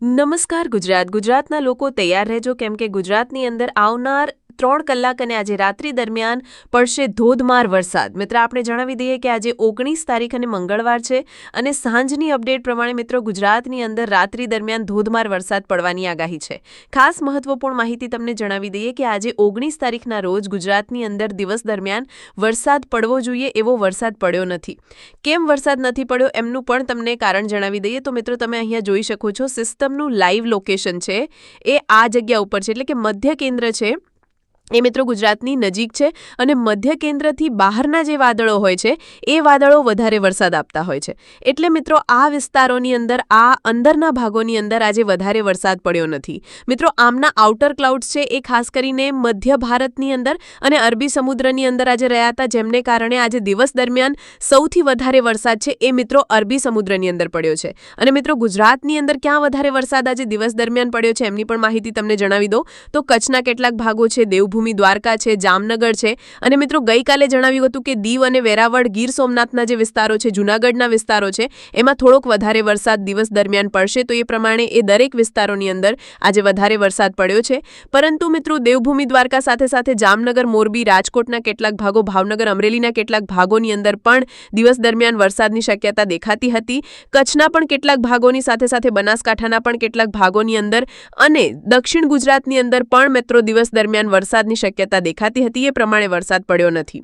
નમસ્કાર ગુજરાતના લોકો તૈયાર રહેજો કેમ કે ગુજરાતની અંદર આવનાર 3 કલાક અને આજે રાત્રિ દરમિયાન પડશે ધોધમાર વરસાદ। મિત્ર આપણે જણાવી દઈએ કે આજે 19 તારીખ અને મંગળવાર છે અને સાંજની અપડેટ પ્રમાણે મિત્રો ગુજરાતની અંદર રાત્રિ દરમિયાન ધોધમાર વરસાદ પડવાની આગાહી છે। ખાસ મહત્વપૂર્ણ માહિતી તમને જણાવી દઈએ કે આજે 19 તારીખના રોજ ગુજરાતની અંદર દિવસ દરમિયાન વરસાદ પડવો જોઈએ એવો વરસાદ પડ્યો નથી। કેમ વરસાદ નથી પડ્યો એમનું પણ તમને કારણ જણાવી દઈએ તો મિત્રો તમે અહીંયા જોઈ શકો છો સિસ્ટમનું લાઈવ લોકેશન છે એ આ જગ્યા ઉપર છે એટલે કે મધ્ય કેન્દ્ર છે એ મિત્રો ગુજરાતની નજીક છે અને મધ્ય કેન્દ્રથી બહારના જે વાદળો હોય છે એ વાદળો વધારે વરસાદ આપતા હોય છે એટલે મિત્રો આ વિસ્તારોની અંદર આ અંદરના ભાગોની અંદર આજે વધારે વરસાદ પડ્યો નથી। મિત્રો આમના આઉટર ક્લાઉડ્સ છે એ ખાસ કરીને મધ્ય ભારતની અંદર અને અરબી સમુદ્રની અંદર આજે રહ્યા હતા જેમને કારણે આજે દિવસ દરમિયાન સૌથી વધારે વરસાદ છે એ મિત્રો અરબી સમુદ્રની અંદર પડ્યો છે અને મિત્રો ગુજરાતની અંદર ક્યાં વધારે વરસાદ આજે દિવસ દરમિયાન પડ્યો છે એમની પણ માહિતી તમને જણાવી દો તો કચ્છના કેટલાક ભાગો છે, દેવભૂમિ દ્વારકા છે, જામનગર છે અને મિત્રો ગઈકાલે જણાવ્યું હતું કે દીવ અને વેરાવળ ગીર સોમનાથના જે વિસ્તારો છે જૂનાગઢના વિસ્તારો છે એમાં થોડોક વધારે વરસાદ દિવસ દરમિયાન પડશે તો એ પ્રમાણે એ દરેક વિસ્તારોની અંદર આજે વધારે વરસાદ પડ્યો છે। પરંતુ મિત્રો દેવભૂમિ દ્વારકા સાથે સાથે જામનગર, મોરબી, રાજકોટના કેટલાક ભાગો, ભાવનગર, અમરેલીના કેટલાક ભાગોની અંદર પણ દિવસ દરમિયાન વરસાદની શક્યતા દેખાતી હતી। કચ્છના પણ કેટલાક ભાગોની સાથે સાથે બનાસકાંઠાના પણ કેટલાક ભાગોની અંદર અને દક્ષિણ ગુજરાતની અંદર પણ મિત્રો દિવસ દરમિયાન વરસાદની શક્યતા દેખાતી હતી એ પ્રમાણે વરસાદ પડ્યો નથી।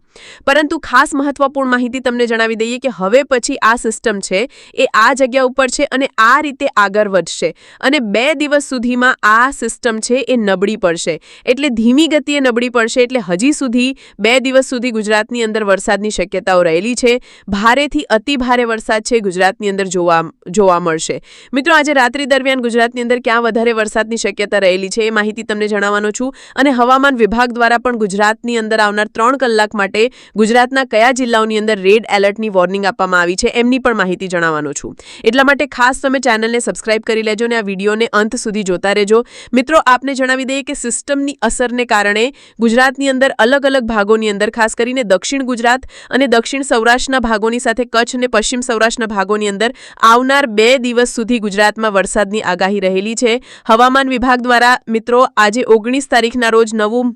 પરંતુ ખાસ મહત્વપૂર્ણ માહિતી તમને જણાવી દઈએ કે હવે પછી આ સિસ્ટમ છે એ આ જગ્યા ઉપર છે અને આ રીતે આગળ વધશે અને 2 દિવસ સુધીમાં આ સિસ્ટમ છે એ નબળી પડશે એટલે ધીમી ગતિએ નબળી પડશે એટલે હજી સુધી 2 દિવસ સુધી ગુજરાતની અંદર વરસાદની શક્યતાઓ રહેલી છે। ભારેથી અતિ ભારે વરસાદ છે ગુજરાતની અંદર જોવા મળશે। મિત્રો આજે રાત્રિ દરમિયાન ગુજરાતની અંદર ક્યાં વધારે વરસાદની શક્યતા રહેલી છે એ માહિતી તમને જણાવવાનો છું અને હવામાન વિભાગ દ્વારા પણ ગુજરાતની અંદર આવનાર 3 કલાક માટે ગુજરાતના કયા જિલ્લાઓની અંદર રેડ એલર્ટની વોર્નિંગ આપવામાં આવી છે એમની પણ માહિતી જણાવવાનો છું। એટલા માટે ખાસ તમે ચેનલને સબસ્ક્રાઇબ કરી લેજો અને આ વિડીયોને અંત સુધી જોતા રહેજો। મિત્રો આપને જણાવી દઈએ કે સિસ્ટમની અસરને કારણે ગુજરાતની અંદર અલગ અલગ ભાગોની અંદર ખાસ કરીને દક્ષિણ ગુજરાત અને દક્ષિણ સૌરાષ્ટ્રના ભાગોની સાથે કચ્છ અને પશ્ચિમ સૌરાષ્ટ્રના ભાગોની અંદર આવનાર 2 દિવસ સુધી ગુજરાતમાં વરસાદની આગાહી રહેલી છે। હવામાન વિભાગ દ્વારા મિત્રો આજે 19 તારીખના રોજ નવું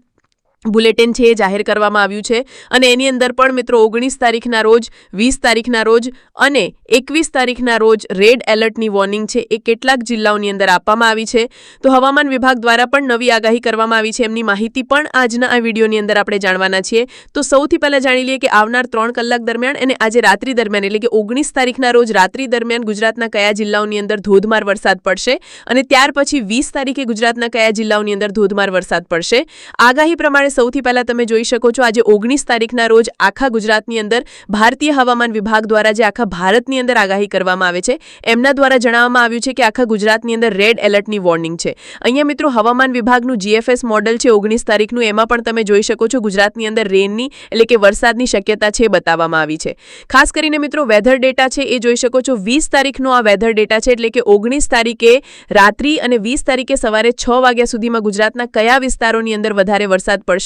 બુલેટિન છે એ જાહેર કરવામાં આવ્યું છે અને એની અંદર પણ મિત્રો 19 તારીખના રોજ, 20 તારીખના રોજ અને 21 તારીખના રોજ રેડ એલર્ટની વોર્નિંગ છે એ કેટલાક જિલ્લાઓની અંદર આપવામાં આવી છે। તો હવામાન વિભાગ દ્વારા પણ નવી આગાહી કરવામાં આવી છે એમની માહિતી પણ આજના આ વિડીયોની અંદર આપણે જાણવાના છીએ। તો સૌથી પહેલાં જાણી લઈએ કે આવનાર 3 કલાક દરમિયાન અને આજે રાત્રિ દરમિયાન એટલે કે 19 તારીખના રોજ રાત્રિ દરમિયાન ગુજરાતના કયા જિલ્લાઓની અંદર ધોધમાર વરસાદ પડશે અને ત્યાર પછી 20 તારીખે ગુજરાતના કયા જિલ્લાઓની અંદર ધોધમાર વરસાદ પડશે। આગાહી પ્રમાણે સૌથી પહેલા તમે જોઈ શકો છો આજે 19 તારીખના રોજ આખા ગુજરાતની અંદર ભારતીય હવામાન વિભાગ દ્વારા જે આખા ભારતની અંદર આગાહી કરવામાં આવે છે એમના દ્વારા જણાવવામાં આવ્યું છે કે આખા ગુજરાતની અંદર રેડ એલર્ટની વોર્નિંગ છે। અહીંયા મિત્રો હવામાન વિભાગનું GFS મોડેલ છે 19 તારીખનું એમાં પણ તમે જોઈ શકો છો ગુજરાતની અંદર રેનની એટલે કે વરસાદની શક્યતા છે બતાવવામાં આવી છે। ખાસ કરીને મિત્રો વેધર ડેટા છે એ જોઈ શકો છો 20 તારીખનો આ વેધર ડેટા છે એટલે કે 19 તારીખે રાત્રિ અને 20 તારીખે સવારે 6 વાગ્યા સુધીમાં ગુજરાતના કયા વિસ્તારોની અંદર વધારે વરસાદ પડશે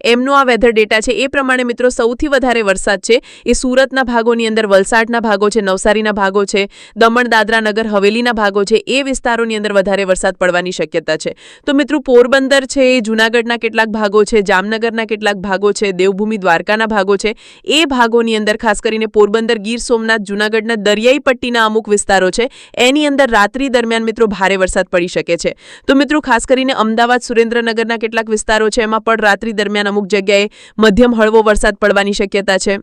એમનો આ વેધર ડેટા છે એ પ્રમાણે મિત્રો સૌથી વધારે વરસાદ છે એ સુરતના ભાગોની અંદર, વલસાડના ભાગો છે, નવસારીના ભાગો છે, દમણ, દાદરા, નગર હવેલીના ભાગો છે એ વિસ્તારોની અંદર વધારે વરસાદ પડવાની શક્યતા છે। તો મિત્રો પોરબંદર છે, જૂનાગઢના કેટલાક ભાગો છે, જામનગરના કેટલાક ભાગો છે, દેવભૂમિ દ્વારકાના ભાગો છે એ ભાગોની અંદર ખાસ કરીને પોરબંદર, ગીર સોમનાથ, જૂનાગઢના દરિયાઈ પટ્ટીના અમુક વિસ્તારો છે એની અંદર રાત્રિ દરમિયાન મિત્રો ભારે વરસાદ પડી શકે છે। તો મિત્રો ખાસ કરીને અમદાવાદ, સુરેન્દ્રનગરના કેટલાક વિસ્તારો છે એમાં પણ રાત્રિ દરમિયાન અમુક જગ્યાએ મધ્યમ હળવો વરસાદ પડવાની શક્યતા છે।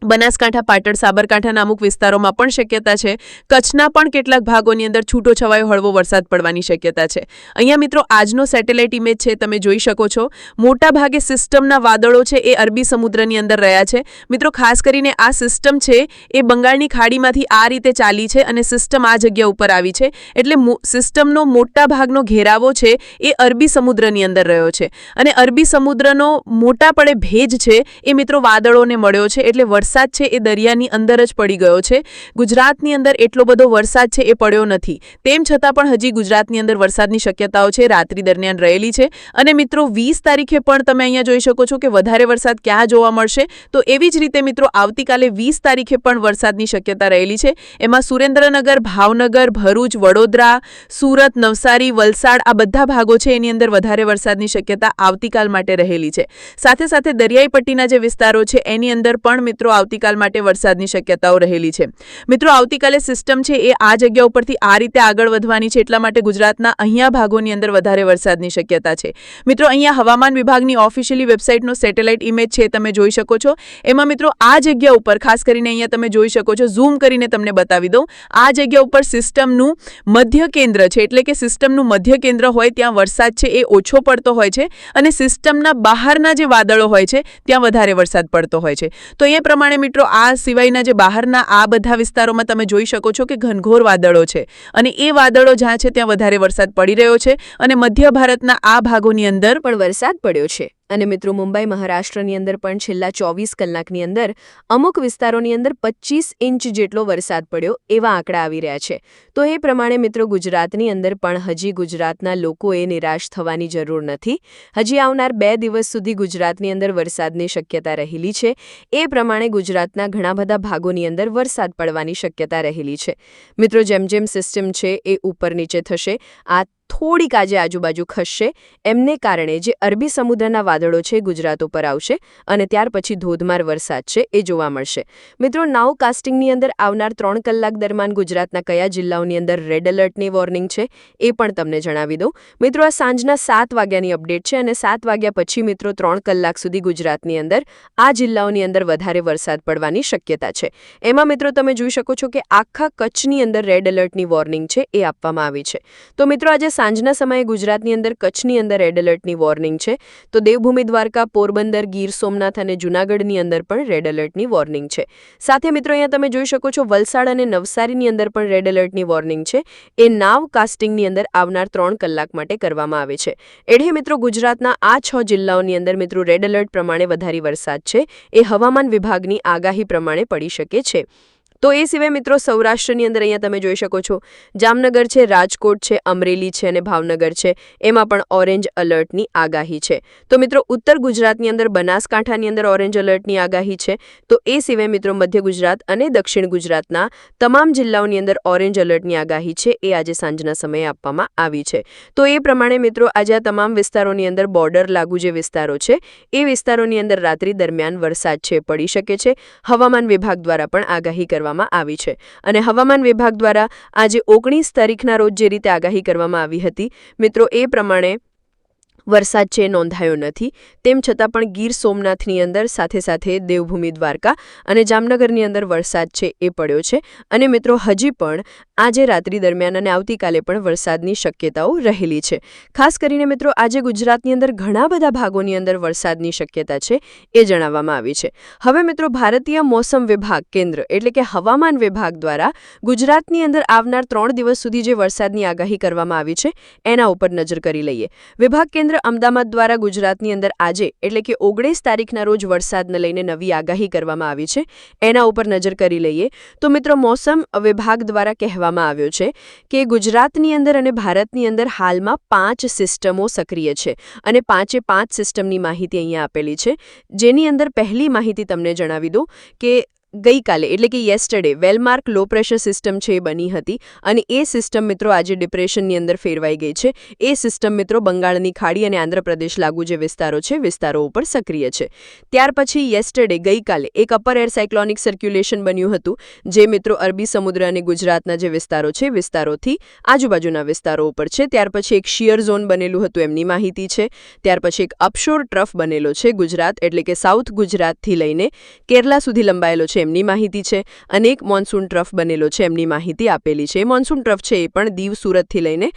બનાસકાંઠા, પાટણ, સાબરકાંઠાના અમુક વિસ્તારોમાં પણ શક્યતા છે। કચ્છના પણ કેટલાક ભાગોની અંદર છૂટો છવાયો હળવો વરસાદ પડવાની શક્યતા છે। અહીંયા મિત્રો આજનો સેટેલાઇટ ઇમેજ છે તમે જોઈ શકો છો મોટા ભાગે સિસ્ટમના વાદળો છે એ અરબી સમુદ્રની અંદર રહ્યા છે। મિત્રો ખાસ કરીને આ સિસ્ટમ છે એ બંગાળની ખાડીમાંથી આ રીતે ચાલી છે અને સિસ્ટમ આ જગ્યા ઉપર આવી છે એટલે સિસ્ટમનો મોટા ભાગનો ઘેરાવો છે એ અરબી સમુદ્રની અંદર રહ્યો છે અને અરબી સમુદ્રનો મોટા પડે ભેજ છે એ મિત્રો વાદળોને મળ્યો છે એટલે વરસાદ છે એ દરિયાની અંદર જ પડી ગયો છે. ગુજરાતની અંદર એટલો બધો વરસાદ છે એ પડ્યો નથી. તેમ છતાં પણ હજી ગુજરાતની અંદર વરસાદની શક્યતાઓ છે રાત્રિ દરમિયાન રહેલી છે. અને મિત્રો 20 તારીખે પણ તમે અહીંયા જોઈ શકો છો કે વધારે વરસાદ ક્યાં જોવા મળશે. તો એવી જ રીતે મિત્રો આવતીકાલે 20 તારીખે પણ વરસાદની શક્યતા રહેલી છે. એમાં સુરેન્દ્રનગર, ભાવનગર, ભરૂચ, વડોદરા, સુરત, નવસારી, વલસાડ આ બધા ભાગો છે એની અંદર વધારે વરસાદની શક્યતા આવતીકાલ માટે રહેલી છે. સાથે સાથે દરિયાઈ પટ્ટીના જે વિસ્તારો છે એની અંદર પણ મિત્રો આવતીકાલ માટે વરસાદની શક્યતાઓ રહેલી છે. મિત્રો આવતીકાલે સિસ્ટમ છે એ આ જગ્યા ઉપરથી આ રીતે આગળ વધવાની છે, એટલા માટે ગુજરાતના અહીંયા ભાગોની અંદર વધારે વરસાદની શક્યતા છે. મિત્રો અહીંયા હવામાન વિભાગની ઓફિશિયલી વેબસાઇટનો સેટેલાઇટ ઇમેજ છે તમે જોઈ શકો છો. એમાં મિત્રો આ જગ્યા ઉપર ખાસ કરીને અહીંયા તમે જોઈ શકો છો, ઝૂમ કરીને તમને બતાવી દઉં. આ જગ્યા ઉપર સિસ્ટમનું મધ્ય કેન્દ્ર છે, એટલે કે સિસ્ટમનું મધ્ય કેન્દ્ર હોય ત્યાં વરસાદ છે એ ઓછો પડતો હોય છે અને સિસ્ટમના બહારના જે વાદળો હોય છે ત્યાં વધારે વરસાદ પડતો હોય છે. તો એ પ્રમાણે મિત્રો આ સિવાયના જે બહારના આ બધા વિસ્તારોમાં તમે જોઈ શકો છો કે ઘનઘોર વાદળો છે અને એ વાદળો જ્યાં છે ત્યાં વધારે વરસાદ પડી રહ્યો છે અને મધ્ય ભારતના આ ભાગોની અંદર પણ વરસાદ પડ્યો છે. અને મિત્રો મુંબઈ મહારાષ્ટ્રની અંદર પણ છેલ્લા 24 કલાકની અંદર અમુક વિસ્તારોની અંદર 25 ઇંચ જેટલો વરસાદ પડ્યો એવા આંકડા આવી રહ્યા છે. તો એ પ્રમાણે મિત્રો ગુજરાતની અંદર પણ હજી ગુજરાતના લોકોએ નિરાશ થવાની જરૂર નથી. હજી આવનાર 2 દિવસ સુધી ગુજરાતની અંદર વરસાદની શક્યતા રહેલી છે. એ પ્રમાણે ગુજરાતના ઘણા બધા ભાગોની અંદર વરસાદ પડવાની શક્યતા રહેલી છે. મિત્રો જેમ જેમ સિસ્ટમ છે એ ઉપર નીચે થશે, આ થોડીક આજે આજુબાજુ ખસશે, એમને કારણે જે અરબી સમુદ્રના વાદળો છે ગુજરાત ઉપર આવશે અને ત્યાર પછી ધોધમાર વરસાદ છે એ જોવા મળશે. મિત્રો નાઉ કાસ્ટિંગની અંદર આવનાર 3 કલાક દરમિયાન ગુજરાતના કયા જિલ્લાઓની અંદર રેડ એલર્ટની વોર્નિંગ છે એ પણ તમને જણાવી દઉં. મિત્રો આ સાંજના 7 વાગ્યાની અપડેટ છે અને 7 વાગ્યા પછી મિત્રો 3 કલાક સુધી ગુજરાતની અંદર આ જિલ્લાઓની અંદર વધારે વરસાદ પડવાની શક્યતા છે. એમાં મિત્રો તમે જોઈ શકો છો કે આખા કચ્છની અંદર રેડ એલર્ટની વોર્નિંગ છે એ આપવામાં આવી છે. તો મિત્રો આજે સાંજના સમયે ગુજરાતની અંદર કચ્છની અંદર રેડ એલર્ટની વોર્નિંગ છે. તો દેવભૂમિ દ્વારકા, પોરબંદર, ગીર સોમનાથ અને જૂનાગઢની અંદર પણ રેડ એલર્ટની વોર્નિંગ છે. સાથે મિત્રો અહીંયા તમે જોઈ શકો છો વલસાડ અને નવસારીની અંદર પણ રેડ એલર્ટની વોર્નિંગ છે. એ નાવ કાસ્ટિંગની અંદર આવનાર 3 કલાક માટે કરવામાં આવે છે. એટલે મિત્રો ગુજરાતના આ 6 જિલ્લાઓની અંદર મિત્રો રેડ એલર્ટ પ્રમાણે વધારે વરસાદ છે એ હવામાન વિભાગની આગાહી પ્રમાણે પડી શકે છે. તો એ સિવાય મિત્રો સૌરાષ્ટ્રની અંદર અહીંયા તમે જોઈ શકો છો જામનગર છે, રાજકોટ છે, અમરેલી છે અને ભાવનગર છે, એમાં પણ ઓરેન્જ એલર્ટની આગાહી છે. તો મિત્રો ઉત્તર ગુજરાતની અંદર બનાસકાંઠાની અંદર ઓરેન્જ એલર્ટની આગાહી છે. તો એ સિવાય મિત્રો મધ્ય ગુજરાત અને દક્ષિણ ગુજરાતના તમામ જિલ્લાઓની અંદર ઓરેન્જ એલર્ટની આગાહી છે એ આજે સાંજના સમયે આપવામાં આવી છે. તો એ પ્રમાણે મિત્રો આજે આ તમામ વિસ્તારોની અંદર બોર્ડર લાગુ જે વિસ્તારો છે એ વિસ્તારોની અંદર રાત્રિ દરમિયાન વરસાદ છે પડી શકે છે. હવામાન વિભાગ દ્વારા પણ આગાહી કરવામાં આવી છે અને હવામાન વિભાગ દ્વારા આજે 19 તારીખના રોજ જે રીતે આગાહી કરવામાં આવી હતી મિત્રો એ પ્રમાણે વરસાદ છે નોંધાયો નથી. તેમ છતાં પણ ગીર સોમનાથની અંદર સાથે સાથે દેવભૂમિ દ્વારકા અને જામનગરની અંદર વરસાદ છે એ પડ્યો છે અને મિત્રો હજી પણ આજે રાત્રિ દરમિયાન અને આવતીકાલે પણ વરસાદની શક્યતાઓ રહેલી છે. ખાસ કરીને મિત્રો આજે ગુજરાતની અંદર ઘણા બધા ભાગોની અંદર વરસાદની શક્યતા છે એ જણાવવામાં આવી છે. હવે મિત્રો ભારતીય મોસમ વિભાગ કેન્દ્ર એટલે કે હવામાન વિભાગ દ્વારા ગુજરાતની અંદર આવનાર 3 દિવસ સુધી જે વરસાદની આગાહી કરવામાં આવી છે એના ઉપર નજર કરી લઈએ. વિભાગ કેન્દ્ર અમદાવાદ દ્વારા ગુજરાતની અંદર આજે એટલે કે 19 તારીખના રોજ વરસાદને લઈને નવી આગાહી કરવામાં આવી છે. એના ઉપર નજર કરી લઈએ તો મિત્રો મોસમ વિભાગ દ્વારા કહેવામાં આવ્યો છે કે ગુજરાતની અંદર અને ભારતની અંદર હાલમાં 5 સિસ્ટમો સક્રિય છે અને 5 સિસ્ટમની માહિતી અહીંયા આપેલી છે. જેની અંદર પહેલી માહિતી તમને જણાવી દઉં કે ગઈકાલે એટલે કે yesterday well-marked low pressure system છે એ બની હતી અને એ સિસ્ટમ મિત્રો આજે ડિપ્રેશનની અંદર ફેરવાઈ ગઈ છે. એ સિસ્ટમ મિત્રો બંગાળની ખાડી અને આંધ્રપ્રદેશ લાગુ જે વિસ્તારો છે વિસ્તારો ઉપર સક્રિય છે. ત્યાર પછી યેસ્ટરડે ગઈકાલે એક અપર એર સાયક્લોનિક સર્ક્યુલેશન બન્યું હતું જે મિત્રો અરબી સમુદ્ર અને ગુજરાતના જે વિસ્તારો છે વિસ્તારોથી આજુબાજુના વિસ્તારો ઉપર છે. ત્યાર પછી એક શિયર ઝોન બનેલું હતું એમની માહિતી છે. ત્યાર પછી એક અપશોર ટ્રફ બનેલો છે ગુજરાત એટલે કે સાઉથ ગુજરાતથી લઈને કેરલા સુધી લંબાયેલો છે એમની માહિતી છે અને એક મોન્સૂન ટ્રફ બનેલો છે એમની માહિતી આપેલી છે. એ મોન્સૂન ટ્રફ છે એ પણ દીવ સુરતથી લઈને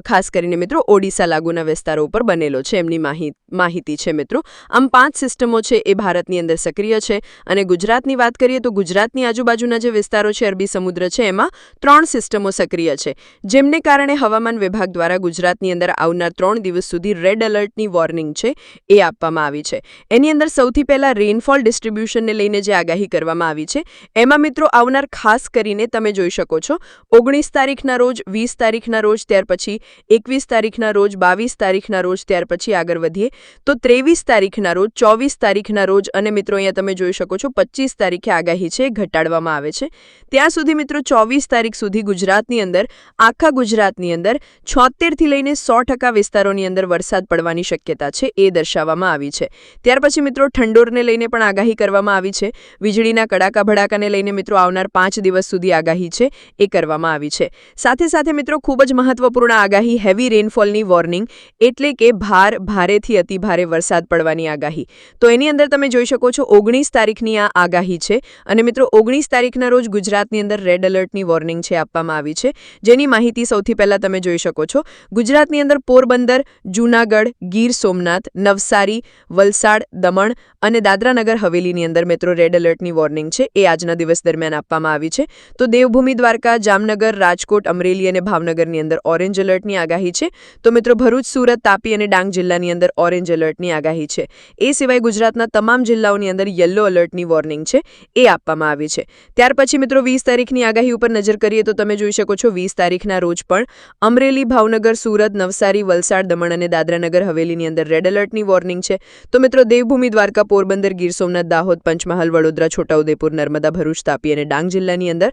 ખાસ કરીને મિત્રો ઓડિશા લાગુના વિસ્તારો ઉપર બનેલો છે એમની માહિતી છે મિત્રો. આમ 5 સિસ્ટમો છે એ ભારતની અંદર સક્રિય છે અને ગુજરાતની વાત કરીએ તો ગુજરાતની આજુબાજુના જે વિસ્તારો છે અરબી સમુદ્ર છે એમાં 3 સિસ્ટમો સક્રિય છે, જેમને કારણે હવામાન વિભાગ દ્વારા ગુજરાતની અંદર આવનાર 3 દિવસ સુધી રેડ એલર્ટની વોર્નિંગ છે એ આપવામાં આવી છે. એની અંદર સૌથી પહેલા રેનફોલ ડિસ્ટ્રીબ્યુશનને લઈને જે આગાહી કરવામાં આવી છે એમાં મિત્રો આવનાર ખાસ કરીને તમે જોઈ શકો છો 19 તારીખના રોજ, 20 તારીખના રોજ, ત્યાર પછી 21 તારીખના રોજ, 22 તારીખના રોજ, ત્યાર પછી આગળ વધીએ તો 23 તારીખના રોજ, 24 તારીખના રોજ અને મિત્રો અહીંયા તમે જોઈ શકો છો 25 તારીખે આગાહી છે ઘટાડવામાં આવે છે. ત્યાં સુધી મિત્રો 24 તારીખ સુધી ગુજરાતની અંદર, આખા ગુજરાતની અંદર 76થી લઈને 100% વિસ્તારોની અંદર વરસાદ પડવાની શક્યતા છે એ દર્શાવવામાં આવી છે. ત્યાર પછી મિત્રો ઠંડોરને લઈને પણ આગાહી કરવામાં આવી છે. વીજળીના કડાકા ભડાકાને લઈને મિત્રો આવનાર 5 દિવસ સુધી આગાહી છે એ કરવામાં આવી છે. સાથે સાથે મિત્રો ખૂબ જ મહત્વપૂર્ણ આગાહી હેવી રેનફોલની વોર્નિંગ, એટલે કે ભારેથી અતિભારે વરસાદ પડવાની આગાહી. તો એની અંદર તમે જોઈ શકો છો 19 તારીખની આ આગાહી છે અને મિત્રો 19 તારીખના રોજ ગુજરાતની અંદર રેડ એલર્ટની વોર્નિંગ છે આપવામાં આવી છે, જેની માહિતી સૌથી પહેલા તમે જોઈ શકો છો. ગુજરાતની અંદર પોરબંદર, જૂનાગઢ, ગીર સોમનાથ, નવસારી, વલસાડ, દમણ અને દાદરાનગર હવેલીની અંદર મિત્રો રેડ એલર્ટની વોર્નિંગ છે એ આજના દિવસ દરમિયાન આપવામાં આવી છે. તો દેવભૂમિ દ્વારકા, જામનગર, રાજકોટ, અમરેલી અને ભાવનગરની અંદર ઓરેન્જ એલર્ટની આગાહી છે. તો મિત્રો ભરૂચ, સુરત, તાપી અને ડાંગ જિલ્લાની અંદર ઓરેન્જ એલર્ટની આગાહી છે. એ સિવાય ગુજરાતના તમામ જિલ્લાઓની અંદર યલો એલર્ટની વોર્નિંગ છે એ આપવામાં આવી છે. ત્યાર પછી મિત્રો 20 તારીખની આગાહી ઉપર નજર કરીએ તો તમે જોઈ શકો છો 20 તારીખના રોજ પણ અમરેલી, ભાવનગર, સુરત, નવસારી, વલસાડ, દમણ અને દાદરાનગર હવેલીની અંદર રેડ એલર્ટની વોર્નિંગ છે. તો મિત્રો દેવભૂમિ દ્વારકા, પોરબંદર, ગીર સોમનાથ, દાહોદ, પંચમહાલ, વડોદરા, છોટાઉદેપુર, નર્મદા, ભરૂચ, તાપી અને ડાંગ જિલ્લાની અંદર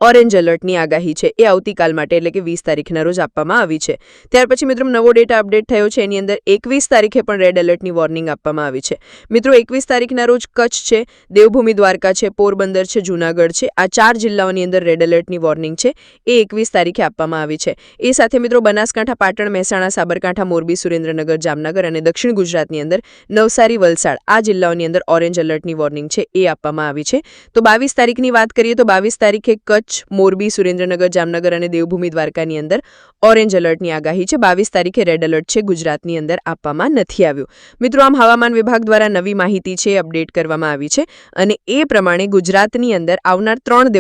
ઓરેન્જ એલર્ટની આગાહી છે એ આવતીકાલ માટે એટલે કે 20 તારીખના રોજ આપવામાં આવી છે. ત્યાર પછી મિત્રો નવો ડેટા અપડેટ થયો છે, એની અંદર 21 તારીખે પણ રેડ એલર્ટની વોર્નિંગ આપવામાં આવી છે. મિત્રો 21 તારીખના રોજ કચ્છ છે, દેવભૂમિ દ્વારકા છે, પોરબંદર છે, જૂનાગઢ છે, આ 4 જિલ્લાઓની અંદર રેડ એલર્ટની વોર્નિંગ છે એ 21 તારીખે આપવામાં આવી છે. એ સાથે મિત્રો બનાસકાંઠા, પાટણ, મહેસાણા, સાબરકાંઠા, મોરબી, સુરેન્દ્રનગર, જામનગર અને દક્ષિણ ગુજરાતની અંદર નવસારી, વલસાડ આ જિલ્લાઓની અંદર ઓરેન્જ એલર્ટની વોર્નિંગ છે એ આપવામાં આવી છે. તો 22 તારીખની વાત કરીએ તો 22 તારીખે કચ્છ, મોરબી, સુરેન્દ્રનગર, જામનગર અને દેવભૂમિ દ્વારકાની અંદર ઓરેન્જ એલર્ટની આગાહી છે. 22 તારીખે રેડ એલર્ટ છે ગુજરાતની અંદર આપવામાં નથી આવ્યું. મિત્રો આમ હવામાન વિભાગ દ્વારા નવી માહિતી છે અપડેટ કરવામાં આવી છે અને એ પ્રમાણે ગુજરાતની અંદર આવનાર 3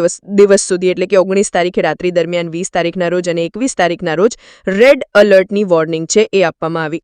દિવસ સુધી એટલે કે 19 તારીખે રાત્રિ દરમિયાન, 20 તારીખના રોજ અને 21 તારીખના રોજ રેડ એલર્ટની વોર્નિંગ છે એ આપવામાં આવી